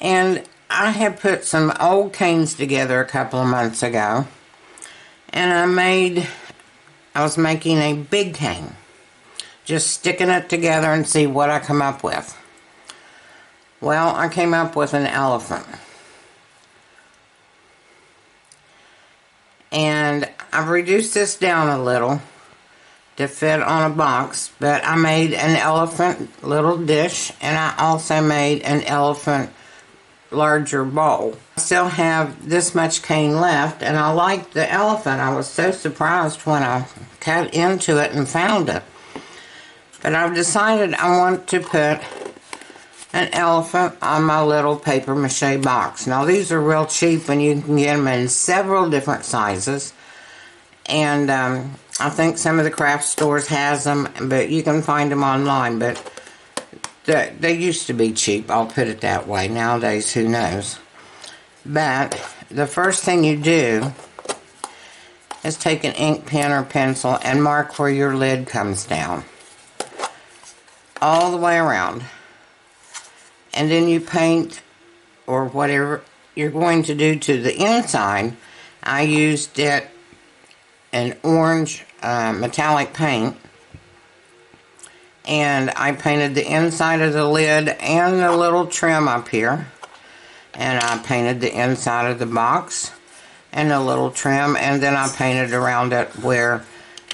And I had put some old canes together a couple of months ago, and I was making a big cane, just sticking it together and see what I come up with. Well, I came up with an elephant. And I've reduced this down a little to fit on a box, but I made an elephant little dish, and I also made an elephant larger bowl. I still have this much cane left, and I like the elephant. I was so surprised when I cut into it and found it. But I've decided I want to put an elephant on my little paper mache box. Now these are real cheap, and you can get them in several different sizes. And I think some of the craft stores has them, but you can find them online. But they used to be cheap, I'll put it that way. Nowadays, who knows? But the first thing you do is take an ink pen or pencil and mark where your lid comes down, all the way around. And then you paint, or whatever you're going to do to the inside. I used an orange metallic paint, and I painted the inside of the lid and the little trim up here, and I painted the inside of the box and the little trim, and then I painted around it where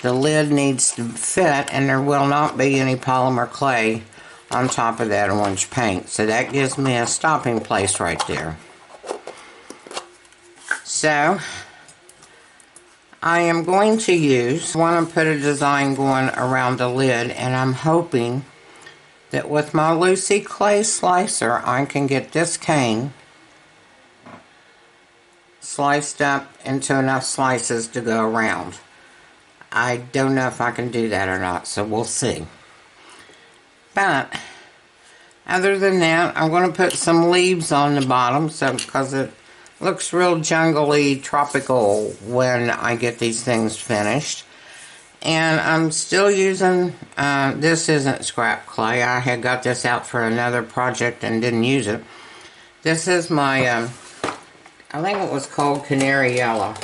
the lid needs to fit, and there will not be any polymer clay on top of that orange paint. So that gives me a stopping place right there. So I am going to want to put a design going around the lid, and I'm hoping that with my Lucy clay slicer I can get this cane sliced up into enough slices to go around. I don't know if I can do that or not, so we'll see. But other than that, I'm going to put some leaves on the bottom, because it looks real jungly, tropical when I get these things finished. And I'm still using, this isn't scrap clay. I had got this out for another project and didn't use it. This is my, I think it was called Canary Yellow.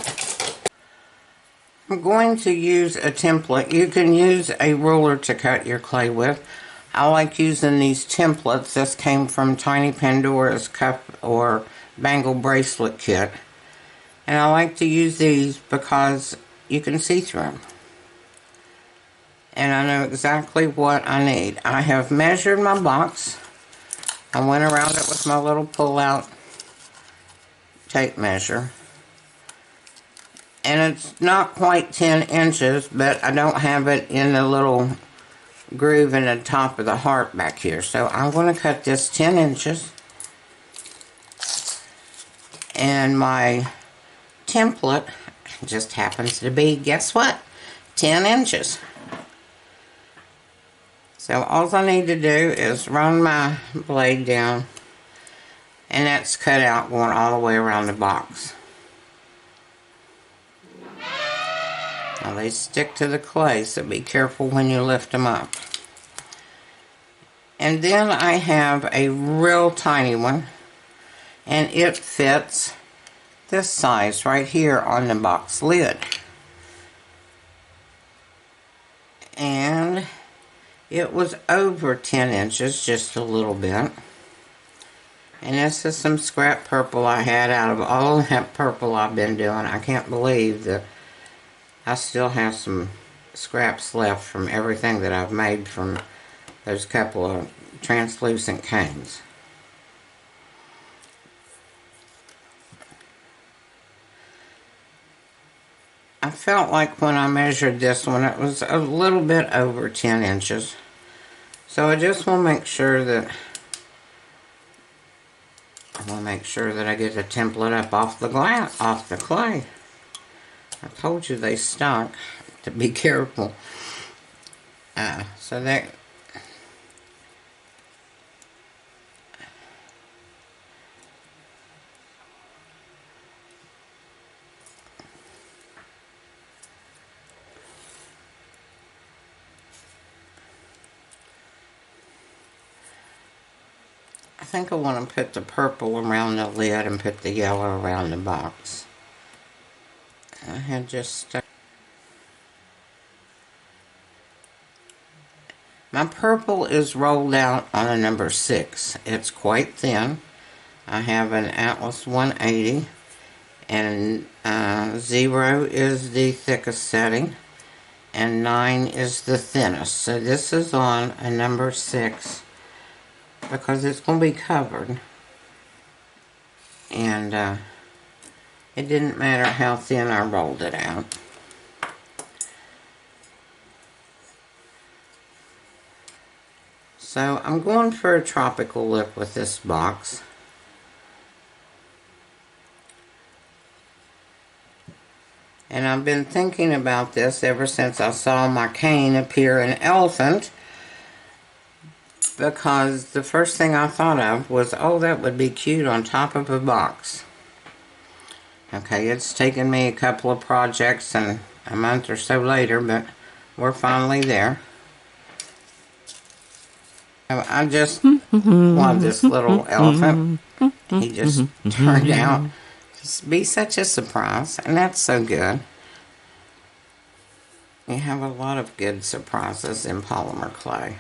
I'm going to use a template. You can use a ruler to cut your clay with. I like using these templates. This came from Tiny Pandora's cup or bangle bracelet kit. And I like to use these because you can see through them. And I know exactly what I need. I have measured my box. I went around it with my little pull-out tape measure. And it's not quite 10 inches, but I don't have it in the little groove in the top of the heart back here. So I'm going to cut this 10 inches. And my template just happens to be, guess what? 10 inches. So all I need to do is run my blade down, and that's cut out going all the way around the box. Now they stick to the clay, so be careful when you lift them up. And then I have a real tiny one, and it fits this size right here on the box lid. And it was over 10 inches, just a little bit. And this is some scrap purple I had out of all that purple I've been doing. I can't believe that I still have some scraps left from everything that I've made from those couple of translucent canes. I felt like when I measured this one, it was a little bit over 10 inches. So I just want to make sure that I get the template up off the clay. I told you they stuck, to be careful. So that I think I want to put the purple around the lid and put the yellow around the box. I had just stuck. My purple is rolled out on a number 6. It's quite thin. I have an Atlas 180, and 0 is the thickest setting, and 9 is the thinnest. So this is on a number 6 because it's going to be covered. And it didn't matter how thin I rolled it out. So I'm going for a tropical look with this box. And I've been thinking about this ever since I saw my cane appear in elephant, because the first thing I thought of was, oh, that would be cute on top of a box. Okay, it's taken me a couple of projects and a month or so later, but we're finally there. I just love this little elephant. He just turned out to be such a surprise, and that's so good. You have a lot of good surprises in polymer clay.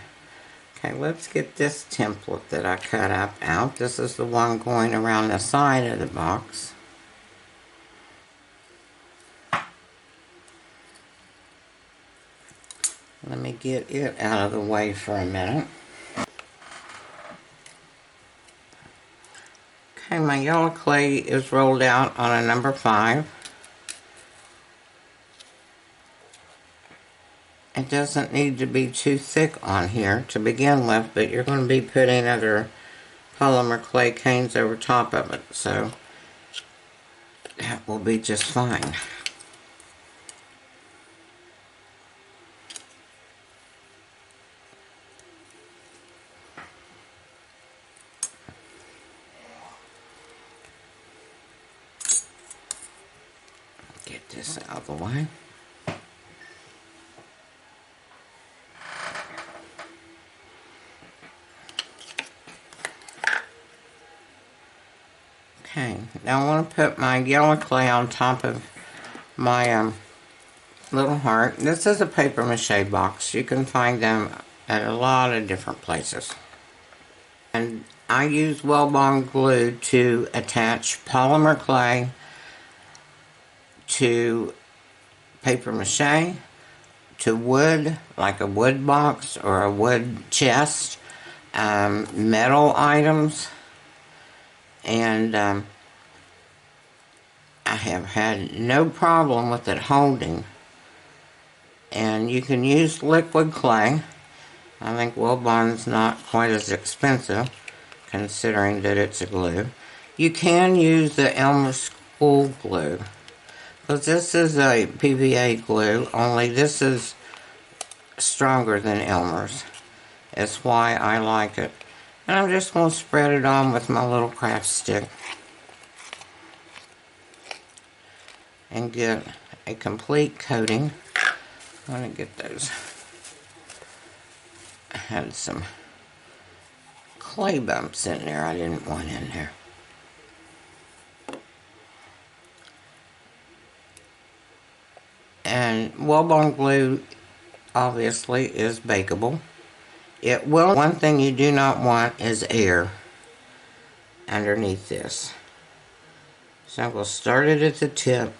Okay, let's get this template that I cut up out. This is the one going around the side of the box. Let me get it out of the way for a minute. Okay, my yellow clay is rolled out on a number 5. It doesn't need to be too thick on here to begin with, but you're going to be putting other polymer clay canes over top of it, so that will be just fine. Get this out of the way. Okay, now I want to put my yellow clay on top of my little heart. This is a paper mache box. You can find them at a lot of different places. And I use Weldbond glue to attach polymer clay to paper mache, to wood, like a wood box or a wood chest, metal items, and I have had no problem with it holding. And you can use liquid clay. I think Weldbond's not quite as expensive, considering that it's a glue. You can use the Elmer's school glue, because this is a PVA glue, only this is stronger than Elmer's. That's why I like it. And I'm just going to spread it on with my little craft stick and get a complete coating. I'm going to get those. I had some clay bumps in there I didn't want in there. And Weldbond glue obviously is bakeable. It will. One thing you do not want is air underneath this. So we'll start it at the tip.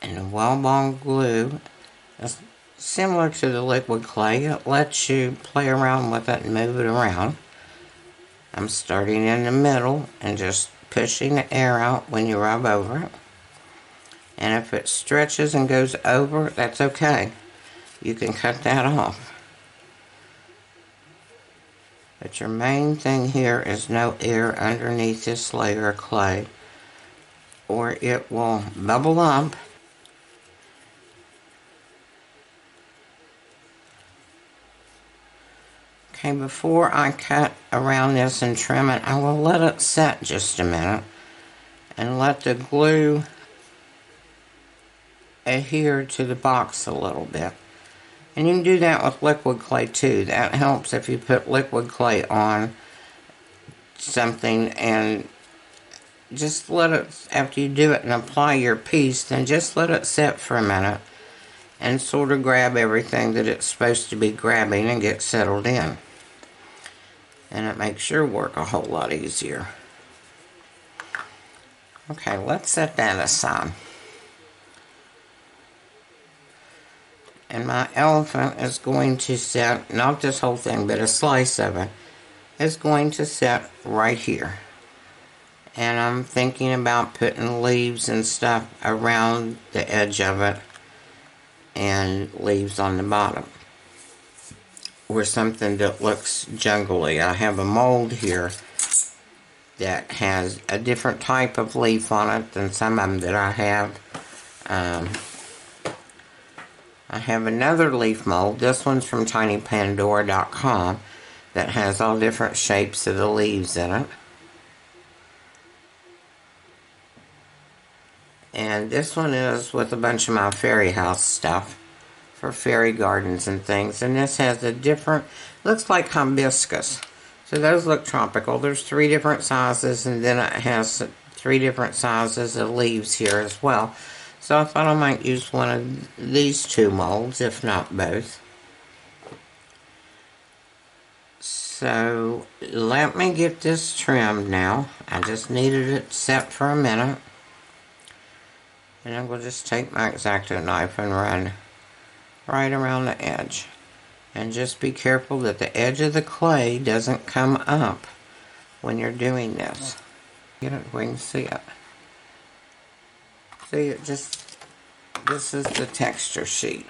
And the Weldbond glue is similar to the liquid clay. It lets you play around with it and move it around. I'm starting in the middle and just pushing the air out when you rub over it. And if it stretches and goes over, that's okay. You can cut that off. But your main thing here is no air underneath this layer of clay, or it will bubble up. Okay, before I cut around this and trim it, I will let it set just a minute and let the glue adhere to the box a little bit. And you can do that with liquid clay too. That helps if you put liquid clay on something and just let it, after you do it and apply your piece, then just let it sit for a minute and sort of grab everything that it's supposed to be grabbing and get settled in. And it makes your work a whole lot easier. Okay, let's set that aside. And my elephant is going to sit, not this whole thing, but a slice of it, is going to sit right here. And I'm thinking about putting leaves and stuff around the edge of it and leaves on the bottom. Or something that looks jungly. I have a mold here that has a different type of leaf on it than some of them that I have. I have another leaf mold. This one's from tinypandora.com that has all different shapes of the leaves in it. And this one is with a bunch of my fairy house stuff for fairy gardens and things. And this has a different, looks like hibiscus. So those look tropical. There's 3 different sizes, and then it has 3 different sizes of leaves here as well. So I thought I might use one of these 2 molds, if not both. So let me get this trimmed now. I just needed it set for a minute. And I'm going to just take my X-Acto knife and run right around the edge. And just be careful that the edge of the clay doesn't come up when you're doing this. Get it where you can see it. See, it just, this is the texture sheet.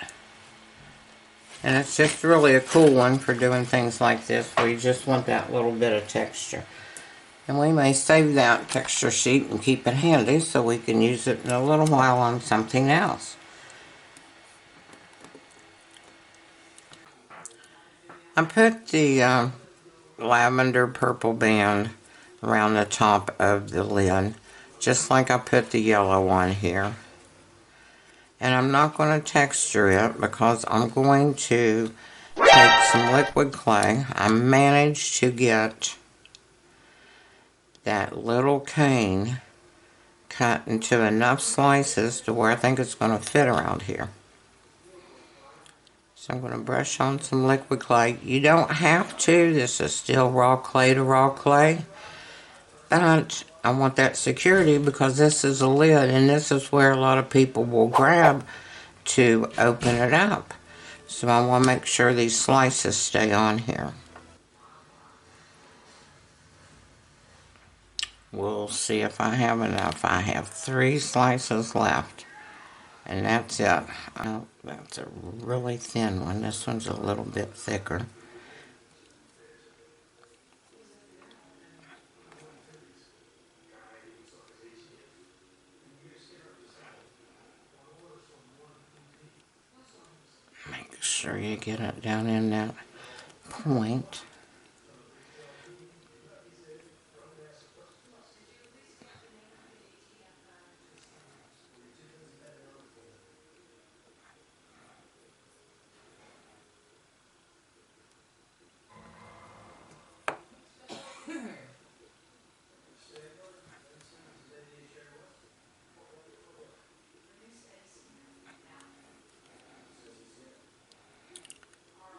And it's just really a cool one for doing things like this where you just want that little bit of texture. And we may save that texture sheet and keep it handy so we can use it in a little while on something else. I put the lavender purple band around the top of the lid, just like I put the yellow one here. And I'm not going to texture it because I'm going to take some liquid clay. I managed to get that little cane cut into enough slices to where I think it's going to fit around here. So I'm going to brush on some liquid clay. You don't have to. This is still raw clay to raw clay. But I want that security because this is a lid and this is where a lot of people will grab to open it up. So I want to make sure these slices stay on here. We'll see if I have enough. I have 3 slices left. And that's it. Oh, that's a really thin one. This one's a little bit thicker. Make sure you get it down in that point.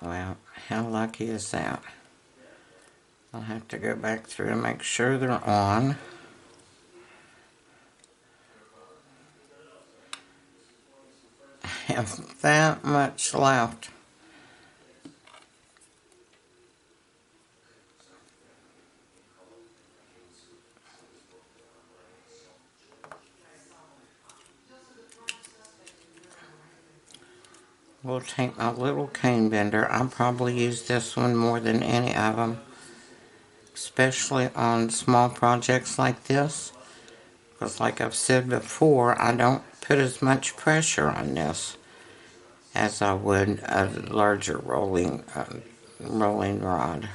Well, how lucky is that? I'll have to go back through and make sure they're on. I have that much left. We'll take my little cane bender. I'll probably use this one more than any of them, especially on small projects like this. Because like I've said before, I don't put as much pressure on this as I would a larger rolling rod.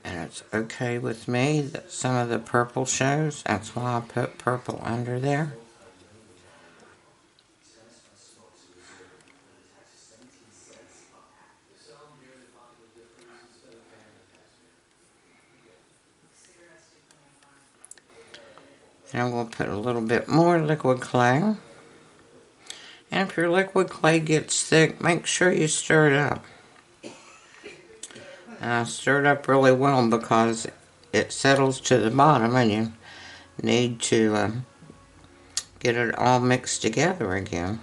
And it's okay with me that some of the purple shows. That's why I put purple under there. And I'm going to put a little bit more liquid clay. And if your liquid clay gets thick, make sure you stir it up. And I stir it up really well because it settles to the bottom and you need to get it all mixed together again.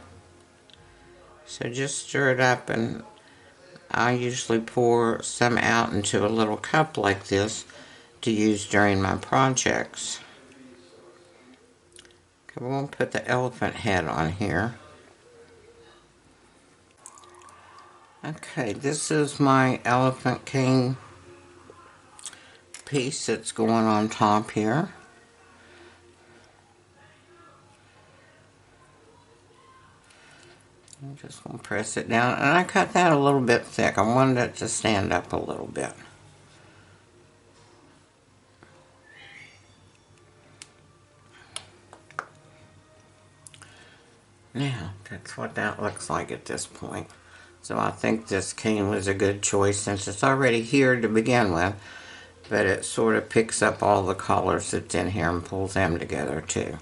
So just stir it up, and I usually pour some out into a little cup like this to use during my projects. Okay, we're going to put the elephant head on here. Okay, this is my elephant cane piece that's going on top here. I'm just going to press it down, and I cut that a little bit thick. I wanted it to stand up a little bit. Now, that's what that looks like at this point. So I think this cane was a good choice since it's already here to begin with, but it sort of picks up all the colors that's in here and pulls them together too.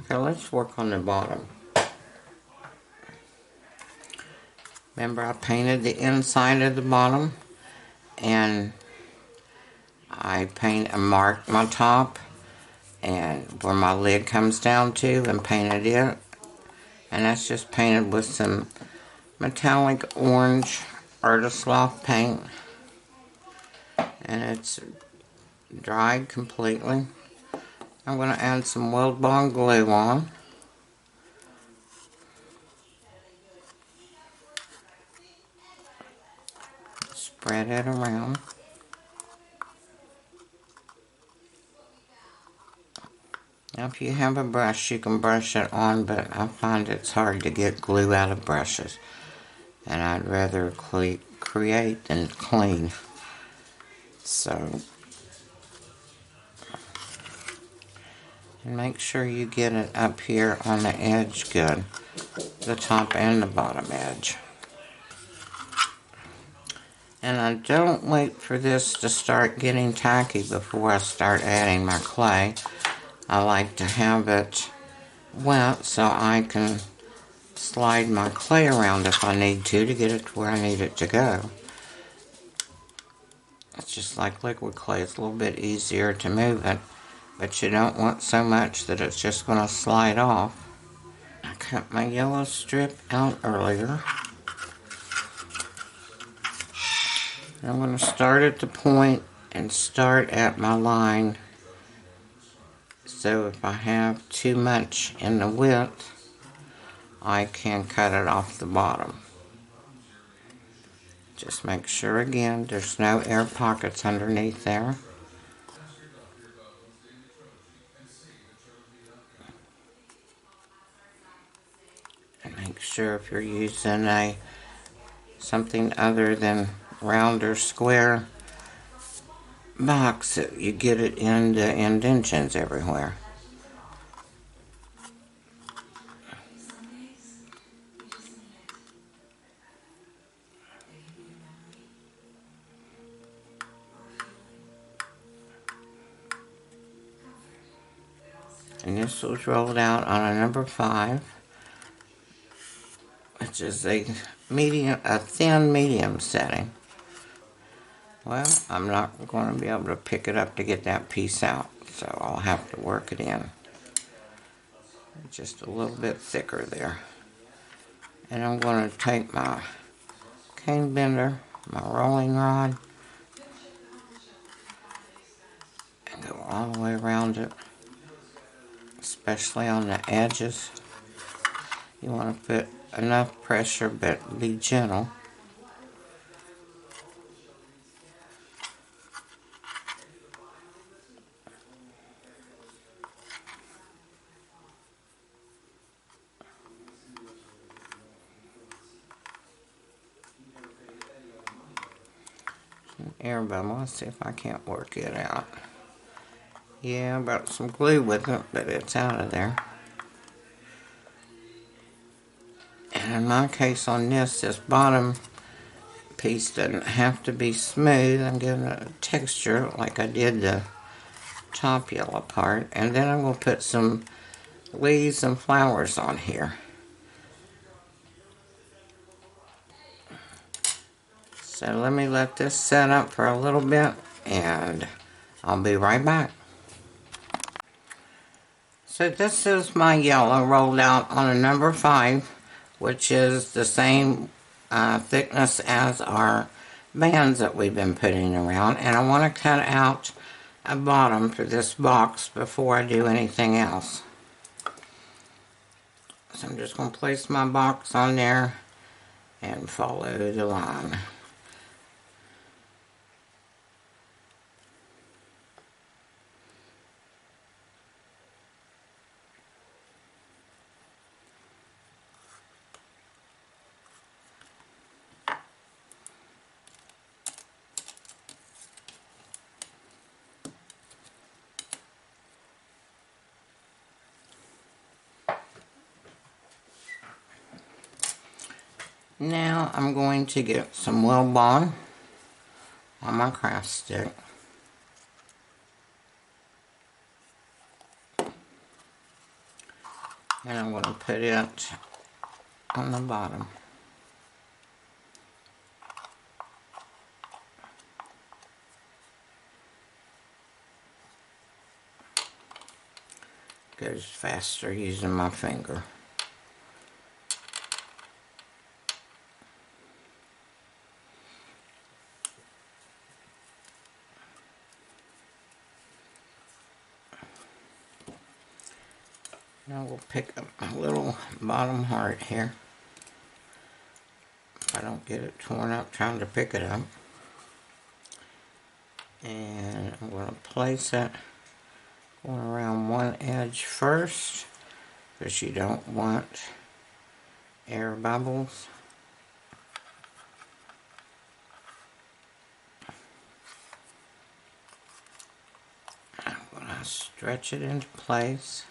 Okay, let's work on the bottom. Remember, I painted the inside of the bottom, and I marked my top and where my lid comes down to and painted it. And that's just painted with some metallic orange artist loft paint, and it's dried completely. I'm going to add some Weldbond glue on. Spread it around. Now if you have a brush, you can brush it on, but I find it's hard to get glue out of brushes. And I'd rather create than clean. So, and make sure you get it up here on the edge good. The top and the bottom edge. And I don't wait for this to start getting tacky before I start adding my clay. I like to have it wet so I can slide my clay around if I need to get it to where I need it to go. It's just like liquid clay. It's a little bit easier to move it, but you don't want so much that it's just going to slide off. I cut my yellow strip out earlier. I'm going to start at the point and start at my line. So if I have too much in the width, I can cut it off the bottom. Just make sure again there's no air pockets underneath there. And make sure if you're using something other than round or square box, you get it in the indentions everywhere. And this was rolled out on a number 5, which is a thin medium setting. Well, I'm not going to be able to pick it up to get that piece out, so I'll have to work it in. Just a little bit thicker there. And I'm going to take my cane bender, my rolling rod, and go all the way around it, especially on the edges. You want to put enough pressure, but be gentle. Air bubble. Let's see if I can't work it out. Yeah, I brought some glue with it, but it's out of there. And in my case on this bottom piece doesn't have to be smooth. I'm giving it a texture like I did the top yellow part, and then I'm going to put some leaves and flowers on here. So let me let this set up for a little bit, and I'll be right back. So this is my yellow rolled out on a number 5, which is the same thickness as our bands that we've been putting around. And I want to cut out a bottom for this box before I do anything else. So I'm just going to place my box on there and follow the line. Now I'm going to get some Weldbond on my craft stick. And I'm going to put it on the bottom. Goes faster using my finger. Now we'll pick up my little bottom heart here. If I don't get it torn up trying to pick it up. And I'm going to place it going around one edge first, because you don't want air bubbles. I'm going to stretch it into place.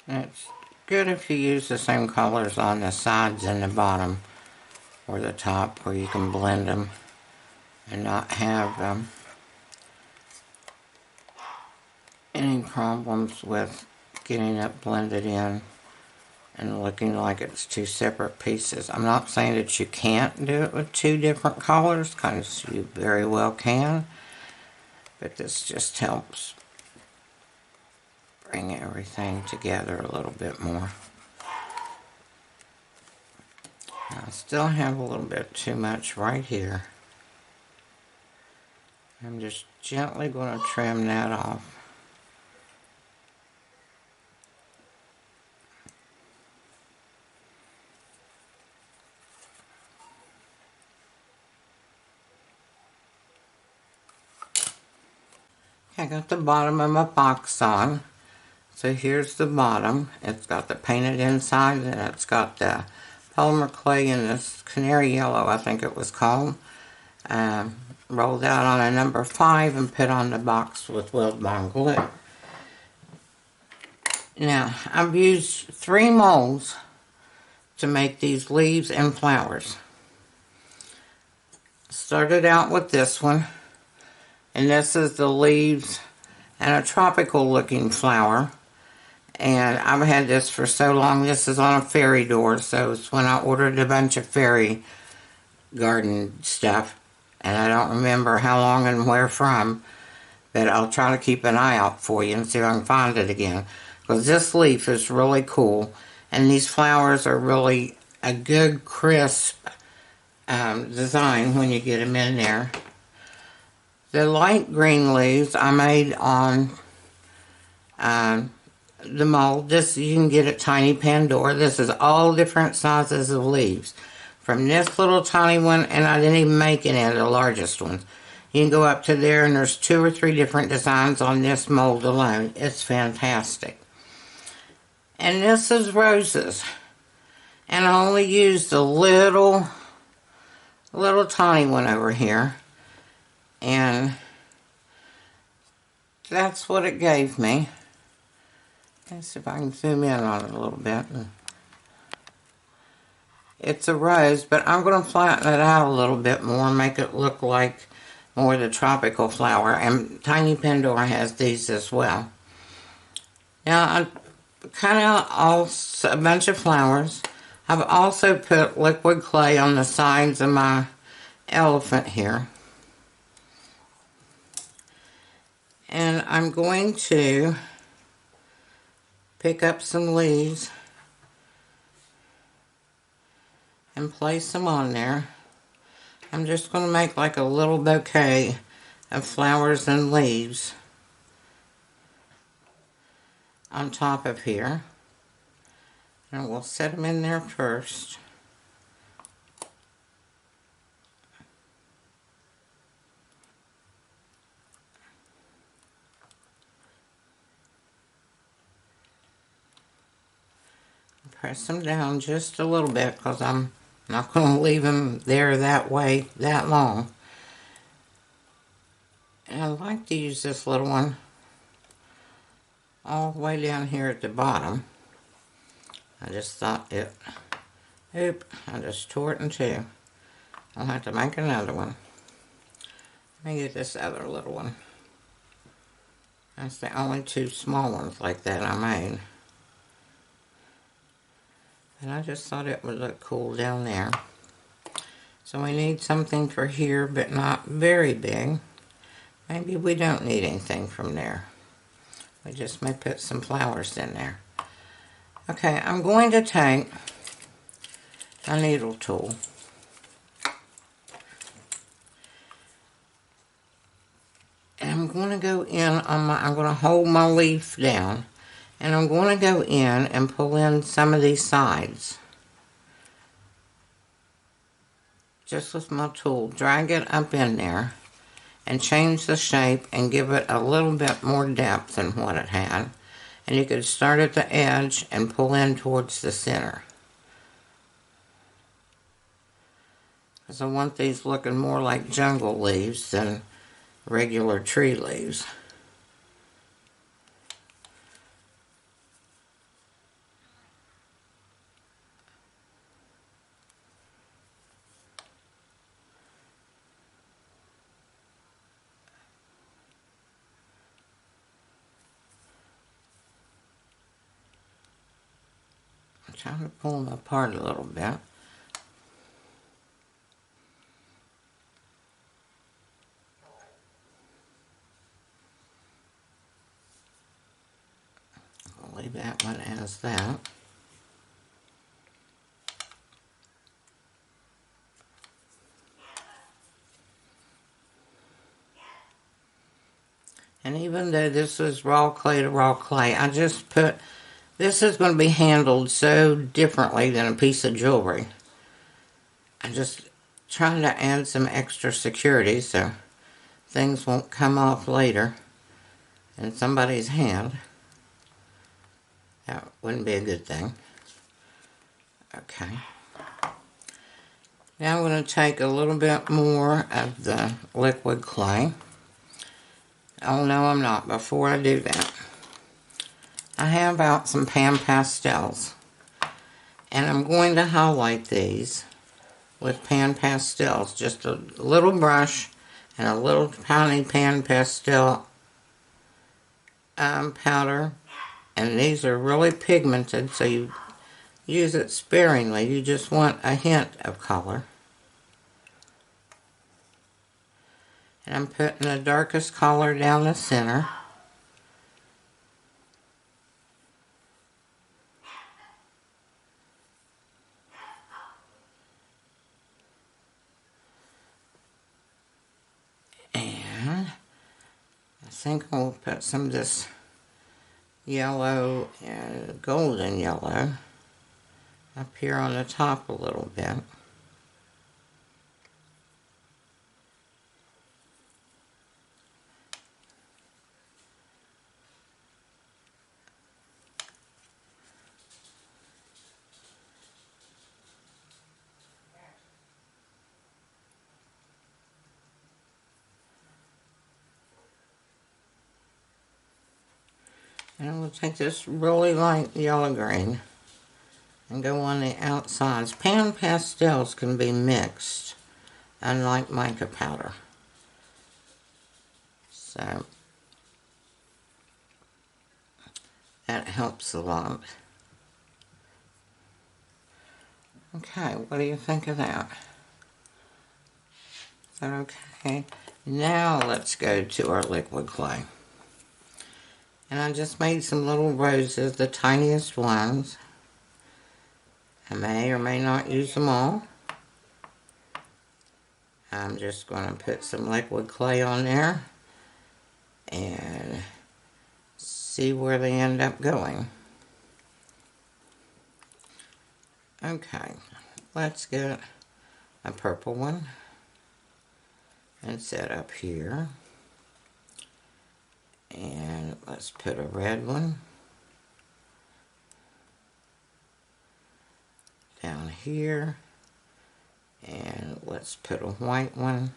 It's good if you use the same colors on the sides and the bottom or the top, where you can blend them and not have any problems with getting it blended in and looking like it's two separate pieces. I'm not saying that you can't do it with two different colors, because you very well can, but this just helps bring everything together a little bit more. Now, I still have a little bit too much right here. I'm just gently going to trim that off. I got the bottom of my box on. So here's the bottom. It's got the painted inside, and it's got the polymer clay in this canary yellow, I think it was called. Rolled out on a number 5 and put on the box with Weldbond Glue. Now, I've used 3 molds to make these leaves and flowers. Started out with this one, and this is the leaves and a tropical looking flower. And I've had this for so long. This is on a fairy door, so it's when I ordered a bunch of fairy garden stuff. And I don't remember how long and where from, but I'll try to keep an eye out for you and see if I can find it again. Because this leaf is really cool, and these flowers are really a good crisp design when you get them in there. The light green leaves I made on the mold. This you can get at Tiny Pandora. This is all different sizes of leaves. From this little tiny one, and I didn't even make any of the largest ones. You can go up to there, and there's 2 or 3 different designs on this mold alone. It's fantastic. And this is roses. And I only used a little tiny one over here. And that's what it gave me. Let's see if I can zoom in on it a little bit. It's a rose, but I'm going to flatten it out a little bit more and make it look like more the tropical flower. And Tiny Pandora has these as well. Now, I cut out a bunch of flowers. I've also put liquid clay on the sides of my elephant here. And I'm going to pick up some leaves and place them on there. I'm just going to make like a little bouquet of flowers and leaves on top of here. And we'll set them in there first. Press them down just a little bit because I'm not going to leave them there that way that long. And I like to use this little one all the way down here at the bottom. I just thought I just tore it in two. I'll have to make another one. Let me get this other little one. That's the only two small ones like that I made. And I just thought it would look cool down there. So we need something for here, but not very big. Maybe we don't need anything from there. We just may put some flowers in there. Okay, I'm going to take a needle tool. And I'm going to go in on I'm going to hold my leaf down. And I'm going to go in and pull in some of these sides. Just with my tool, drag it up in there and change the shape and give it a little bit more depth than what it had. And you could start at the edge and pull in towards the center. Because I want these looking more like jungle leaves than regular tree leaves. I'm trying to pull them apart a little bit. I'll leave that one as that. And even though this is raw clay to raw clay, I just put, this is going to be handled so differently than a piece of jewelry. I'm just trying to add some extra security so things won't come off later in somebody's hand. That wouldn't be a good thing. Okay. Now I'm going to take a little bit more of the liquid clay. Oh no, I'm not. Before I do that, I have out some pan pastels. And I'm going to highlight these with pan pastels. Just a little brush and a little tiny pan pastel powder. And these are really pigmented, so you use it sparingly. You just want a hint of color. And I'm putting the darkest color down the center. And I think I'll put some of this yellow and golden yellow up here on the top a little bit. And I'm going to take this really light yellow green and go on the outsides. Pan pastels can be mixed, unlike mica powder. So that helps a lot. Okay, what do you think of that? Is that okay? Now let's go to our liquid clay. And I just made some little roses, the tiniest ones. I may or may not use them all. I'm just going to put some liquid clay on there and see where they end up going. Okay, let's get a purple one and set up here. And let's put a red one down here. And let's put a white one.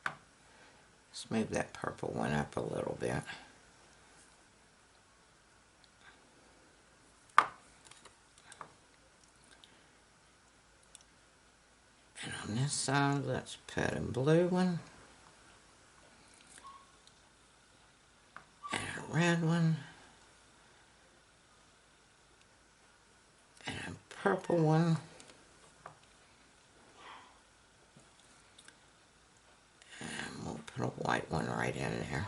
Let's move that purple one up a little bit. And on this side, let's put a blue one. And a red one. And a purple one. And we'll put a white one right in there.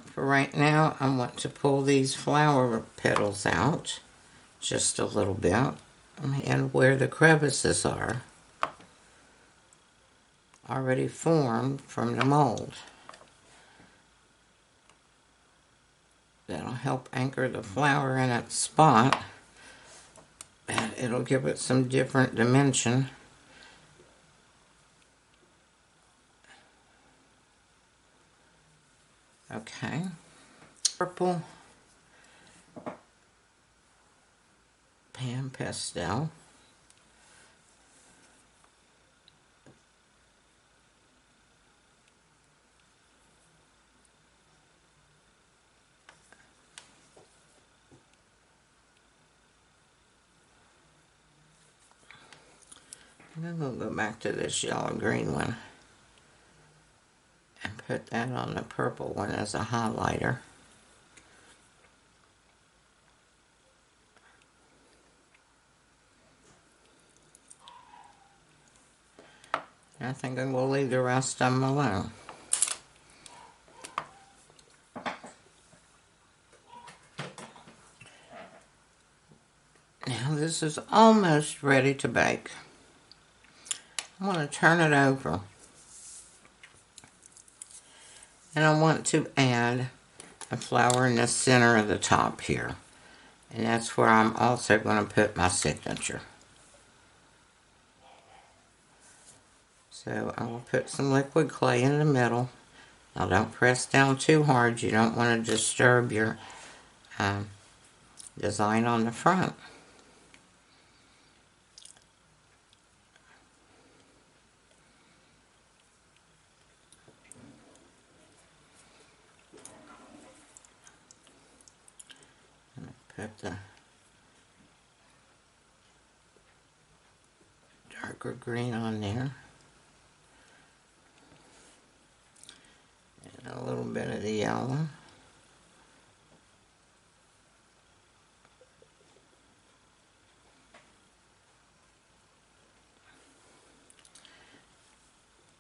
For right now, I want to pull these flower petals out just a little bit. And where the crevices are already formed from the mold. That'll help anchor the flower in its spot, and it'll give it some different dimension. Okay, purple pan pastel. And then we'll go back to this yellow green one and put that on the purple one as a highlighter. And I think I will leave the rest of them alone. Now this is almost ready to bake. I'm going to turn it over. And I want to add a flower in the center of the top here. And that's where I'm also going to put my signature. So I will put some liquid clay in the middle. Now don't press down too hard. You don't want to disturb your design on the front. Put the darker green on there. And a little bit of the yellow.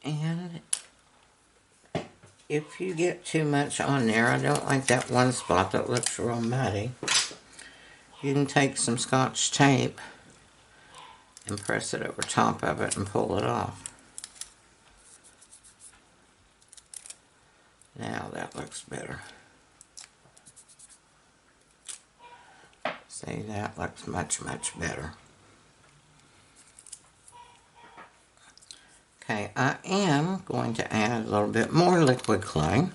And if you get too much on there, I don't like that one spot that looks real muddy. You can take some Scotch tape and press it over top of it and pull it off. Now that looks better. See, that looks much, much better. Okay, I am going to add a little bit more liquid clay.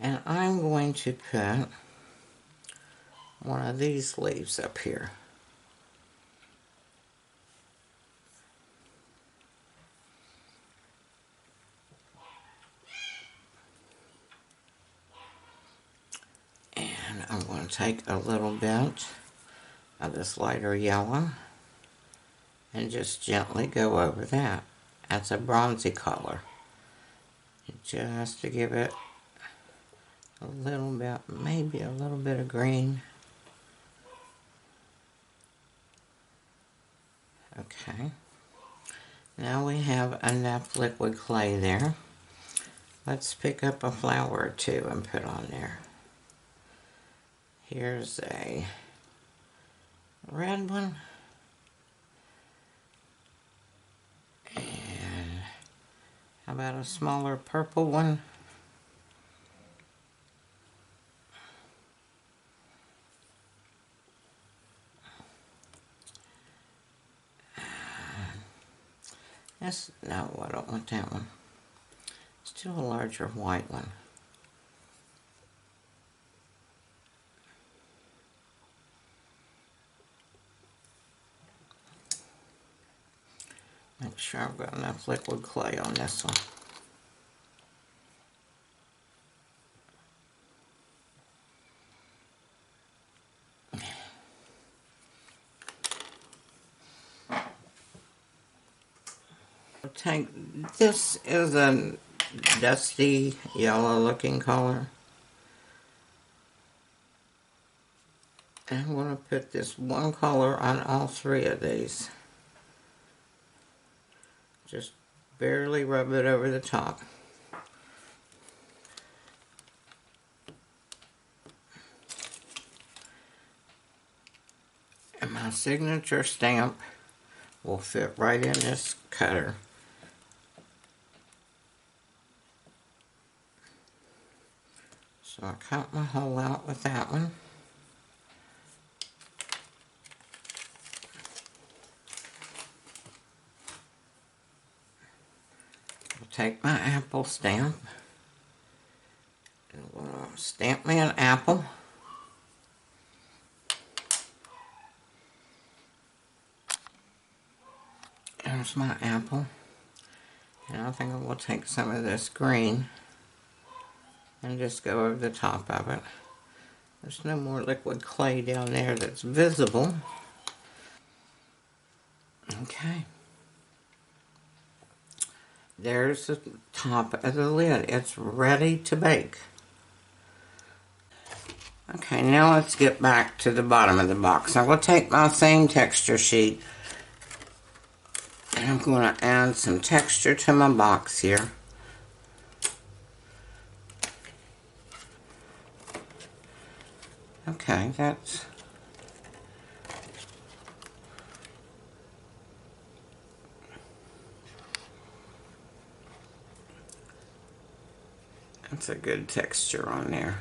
And I'm going to put one of these leaves up here. And I'm going to take a little bit of this lighter yellow and just gently go over that. That's a bronzy color. Just to give it a little bit, maybe a little bit of green. Okay. Now we have enough liquid clay there. Let's pick up a flower or two and put on there. Here's a red one. And how about a smaller purple one? No, I don't want that one. Still a larger white one. Make sure I've got enough liquid clay on this one. This is a dusty yellow looking color. And I'm going to put this one color on all three of these. Just barely rub it over the top. And my signature stamp will fit right in this cutter. So I cut my hole out with that one. I'll take my apple stamp. And I'll stamp me an apple. There's my apple. And I think I will take some of this green and just go over the top of it. There's no more liquid clay down there that's visible. Okay. There's the top of the lid. It's ready to bake. Okay, now let's get back to the bottom of the box. I will take my same texture sheet and I'm going to add some texture to my box here. Okay, that's a good texture on there.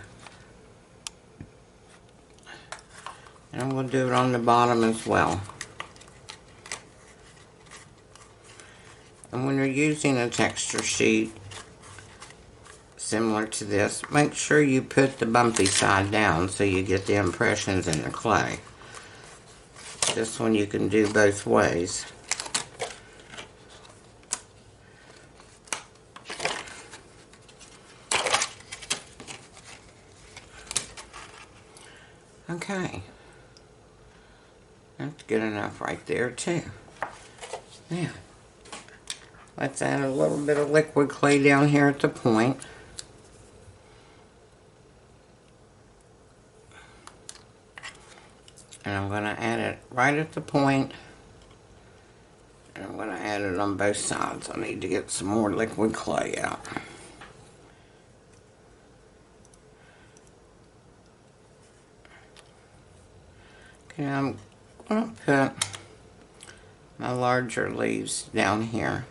And we'll do it on the bottom as well. And when you're using a texture sheet similar to this, make sure you put the bumpy side down so you get the impressions in the clay. This one you can do both ways. Okay. That's good enough right there too. Now, let's add a little bit of liquid clay down here at the point. And I'm going to add it right at the point. And I'm going to add it on both sides. I need to get some more liquid clay out. Okay, I'm going to put my larger leaves down here.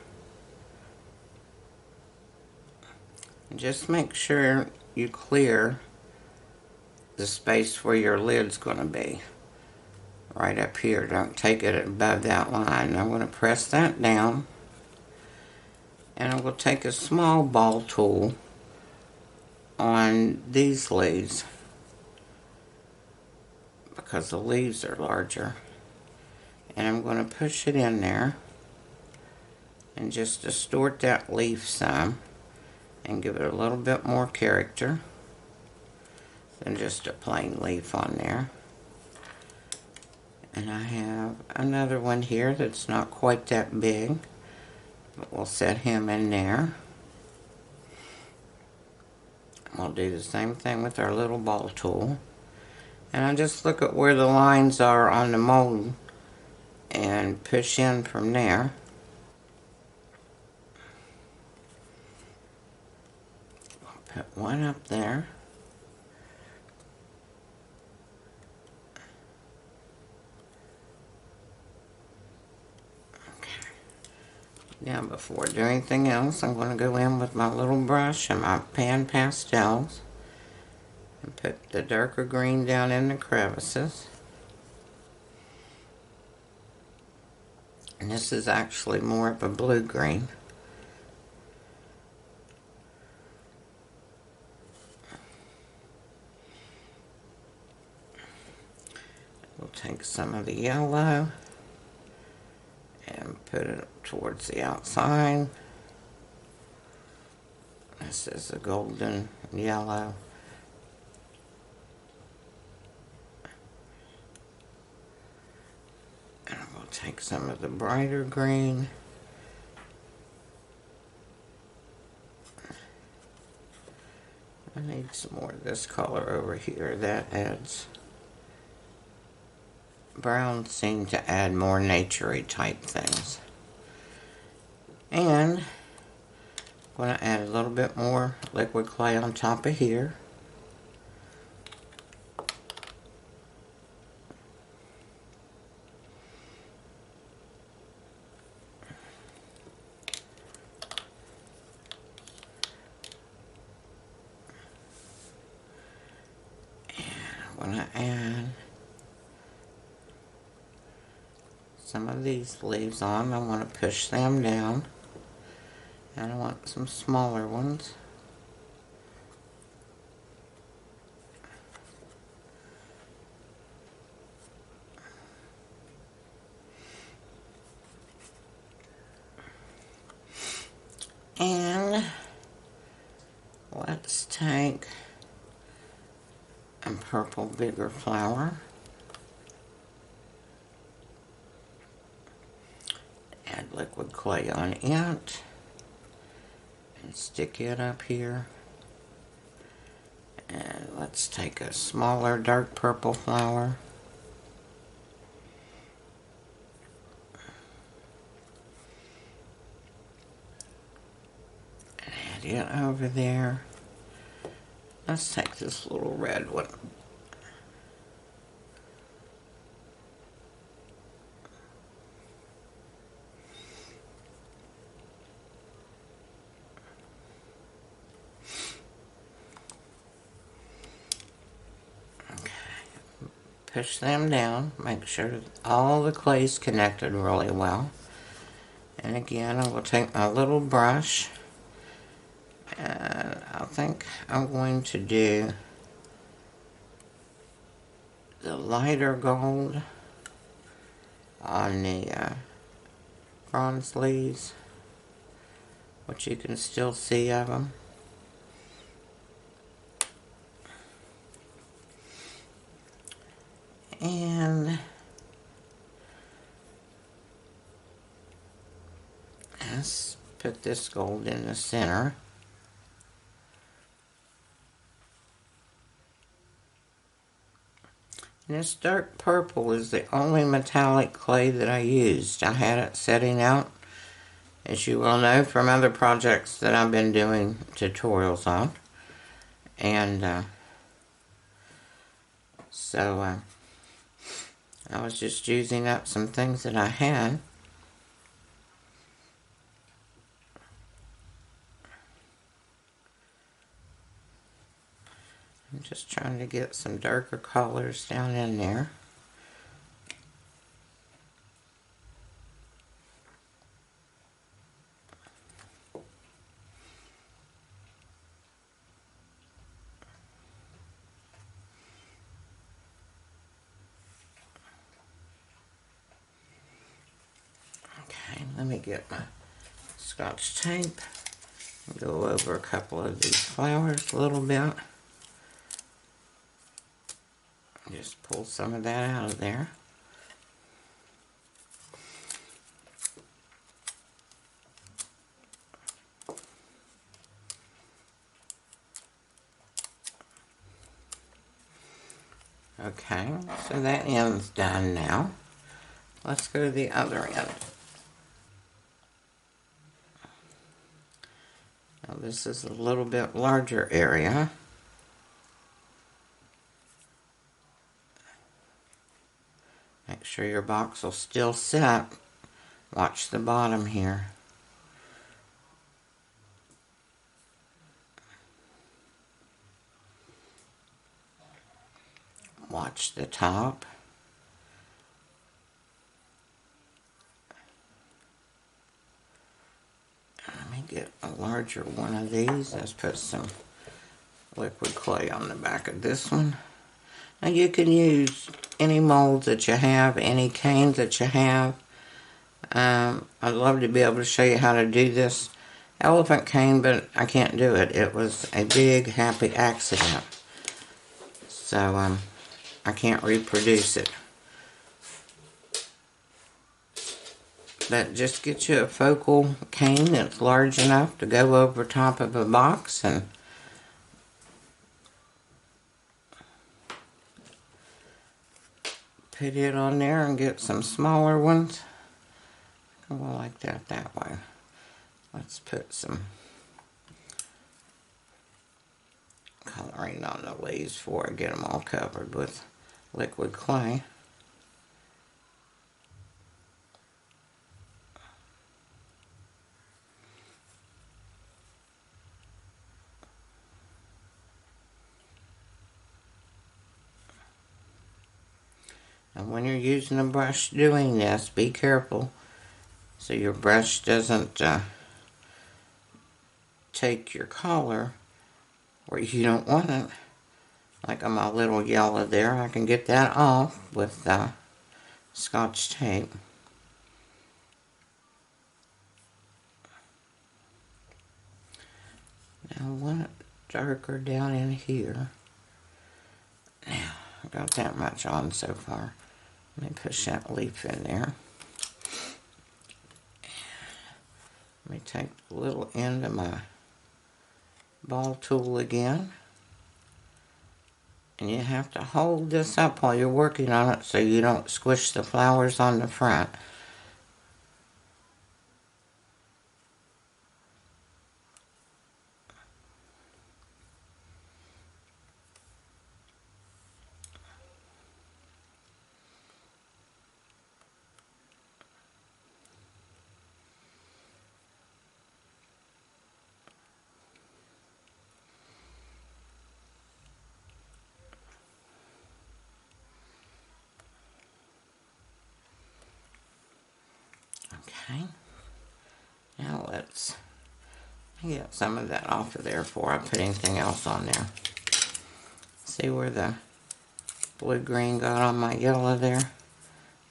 And just make sure you clear the space where your lid's going to be. Right up here. Don't take it above that line. I'm going to press that down. And I will take a small ball tool on these leaves. because the leaves are larger. And I'm going to push it in there and just distort that leaf some and give it a little bit more character than just a plain leaf on there. And I have another one here that's not quite that big, but we'll set him in there. We'll do the same thing with our little ball tool. And I just look at where the lines are on the mold and push in from there. I'll put one up there. Now before I do anything else, I'm going to go in with my little brush and my pan pastels and put the darker green down in the crevices. And this is actually more of a blue-green. We'll take some of the yellow and put it towards the outside. This is a golden yellow. And we'll take some of the brighter green. I need some more of this color over here. That adds, browns seem to add more nature-y type things. And I'm going to add a little bit more liquid clay on top of here. I'm going to add some of these leaves on. I want to push them down. And I want some smaller ones. And let's take a purple bigger flower. Add liquid clay on it. And stick it up here. And let's take a smaller dark purple flower. Add it over there. Let's take this little red one. Push them down, make sure that all the clay is connected really well. And again, I will take my little brush, and I think I'm going to do the lighter gold on the bronze leaves, which you can still see of them. And let's put this gold in the center. And this dark purple is the only metallic clay that I used. I had it setting out, as you will know from other projects that I've been doing tutorials on. And so I was just using up some things that I had. I'm just trying to get some darker colors down in there. Let me get my Scotch tape and go over a couple of these flowers a little bit. Just pull some of that out of there. Okay, so that end's done now. Let's go to the other end. Now this is a little bit larger area. Make sure your box will still sit. Watch the bottom here. Watch the top. Let me get a larger one of these. Let's put some liquid clay on the back of this one. Now you can use any molds that you have, any canes that you have. I'd love to be able to show you how to do this elephant cane, but I can't do it. It was a big happy accident. So I can't reproduce it. But just get you a focal cane that's large enough to go over top of a box and put it on there, and get some smaller ones. Go like that way. Let's put some coloring on the leaves before I get them all covered with liquid clay. And when you're using a brush doing this, be careful so your brush doesn't take your color where you don't want it. Like on my little yellow there, I can get that off with Scotch tape. Now I want it darker down in here. Now, I got that much on so far. Let me push that leaf in there. Let me take the little end of my ball tool again. And you have to hold this up while you're working on it so you don't squish the flowers on the front. Okay, now let's get some of that off of there before I put anything else on there. See where the blue-green got on my yellow there?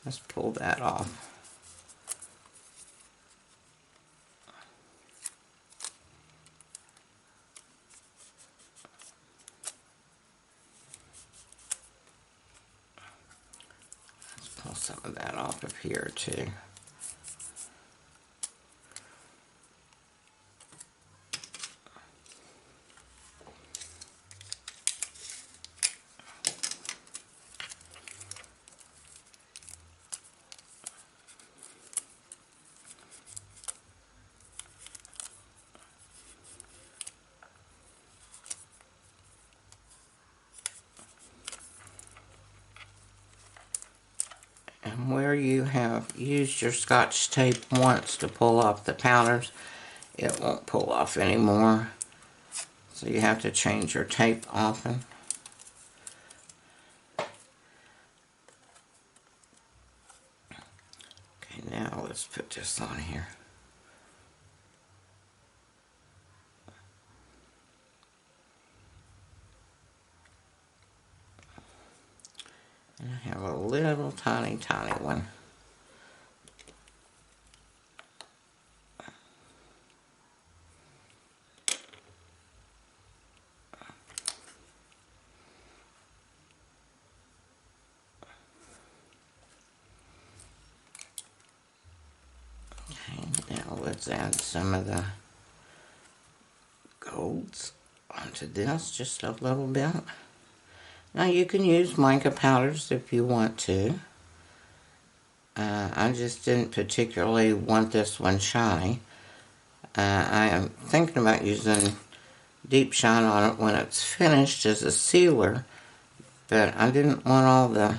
Let's pull that off. Let's pull some of that off of here too. And where you have used your Scotch tape once to pull off the powders, it won't pull off anymore. So you have to change your tape often. Okay, now let's put this on here. And I have a little tiny one. Let's add some of the golds onto this just a little bit. Now you can use mica powders if you want to. I just didn't particularly want this one shiny. I am thinking about using deep shine on it when it's finished as a sealer, but I didn't want all the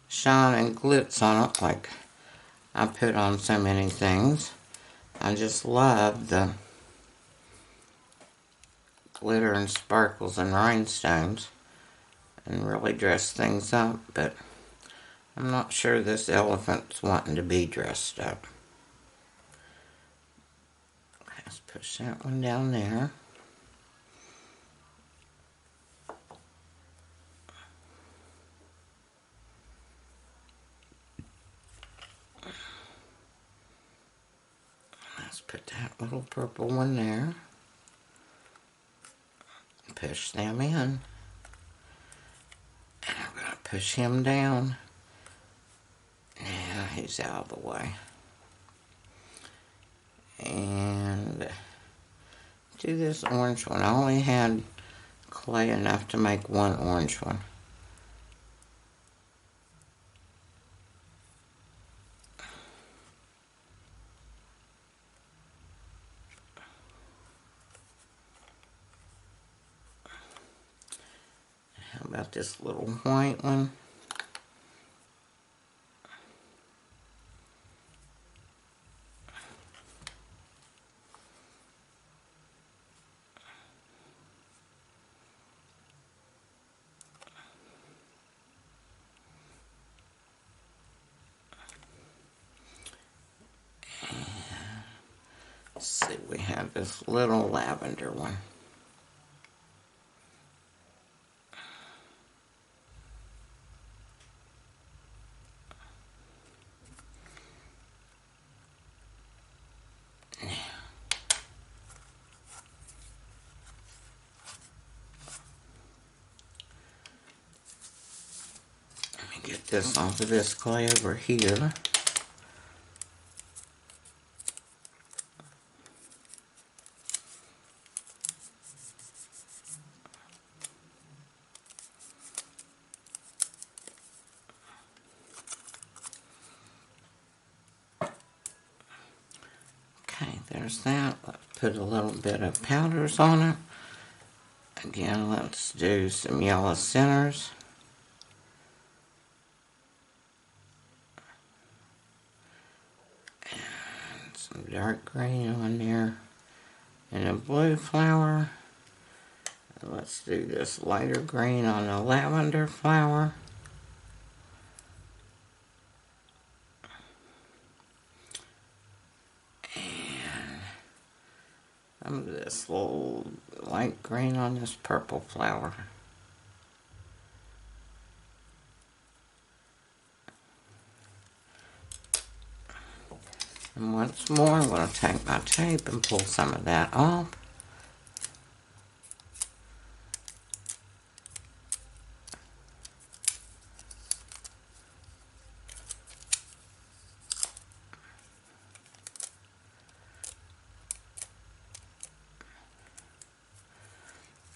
shine and glitz on it like I put on so many things. I just love the glitter and sparkles and rhinestones and really dress things up, but I'm not sure this elephant's wanting to be dressed up. Let's push that one down there. Let's put that little purple one there. Push them in. And I'm going to push him down. Now he's out of the way. And do this orange one. I only had clay enough to make one orange one. How about this little white one? Let's see, we have this little lavender one. Get this off of this clay over here. Okay, there's that. Let's put a little bit of powders on it. Again, let's do some yellow centers. Some dark green on there and a blue flower. And let's do this lighter green on the lavender flower. And some of this little light green on this purple flower. And once more, I'm going to take my tape and pull some of that off.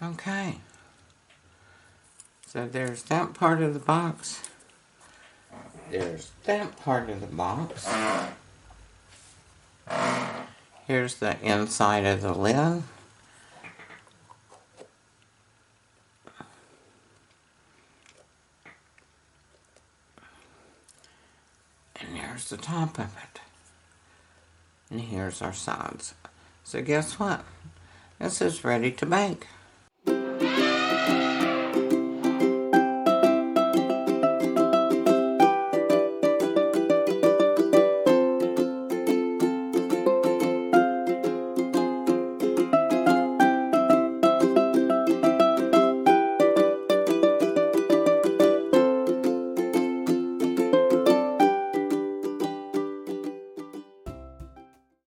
Okay. So there's that part of the box. There's that part of the box. Here's the inside of the lid. And here's the top of it. And here's our sides. So guess what? This is ready to bake.